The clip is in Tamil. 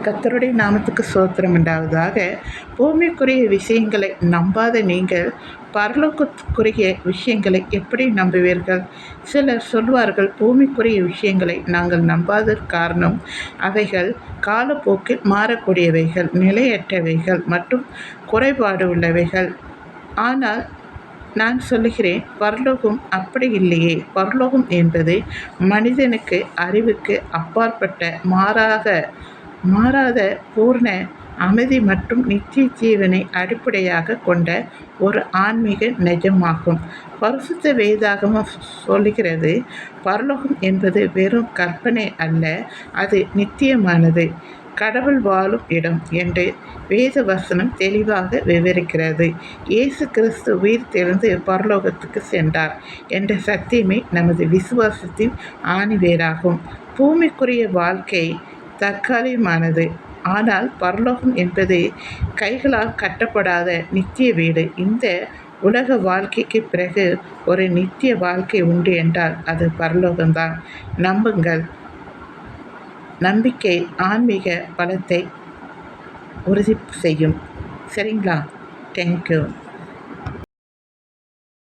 கர்த்தருடைய நாமத்துக்கு ஸ்தோத்திரம் உண்டாவதாக. பூமிக்குரிய விஷயங்களை நம்பாத நீங்கள் பரலோகத்துக்குரிய விஷயங்களை எப்படி நம்புவீர்கள்? சிலர் சொல்வார்கள், பூமிக்குரிய விஷயங்களை நாங்கள் நம்பாததற்கு காரணம் அவைகள் காலப்போக்கில் மாறக்கூடியவைகள், நிலையற்றவைகள் மற்றும் குறைபாடு உள்ளவைகள். ஆனால் நான் சொல்லுகிறேன், பரலோகம் அப்படி இல்லையே. பரலோகம் என்பது மனிதனுக்கு அறிவுக்கு அப்பாற்பட்ட மாறாத பூர்ண அமைதி மற்றும் நித்திய ஜீவனை அடிப்படையாக கொண்ட ஒரு ஆன்மீக நிஜமாகும். பரிசுத்த வேதாகமம் சொல்லுகிறது, பரலோகம் என்பது வெறும் கற்பனை அல்ல, அது நித்தியமானது, கடவுள் வாழும் இடம் என்று வேத வசனம் தெளிவாக விவரிக்கிறது. இயேசு கிறிஸ்து உயிர் தெழுந்து பரலோகத்துக்கு சென்றார் என்ற சத்தியமே நமது விசுவாசத்தின் ஆணிவேராகும். பூமிக்குரிய வாழ்க்கை தற்காலிகமானது, ஆனால் பரலோகம் என்பது கைகளால் கட்டப்படாத நித்திய வீடு. இந்த உலக வாழ்க்கைக்கு பிறகு ஒரு நித்திய வாழ்க்கை உண்டு என்றால் அது பரலோகம்தான். நம்புங்கள். நம்பிக்கை ஆன்மீக பலத்தை உறுதி செய்யும். சரிங்களா? தேங்க்யூ.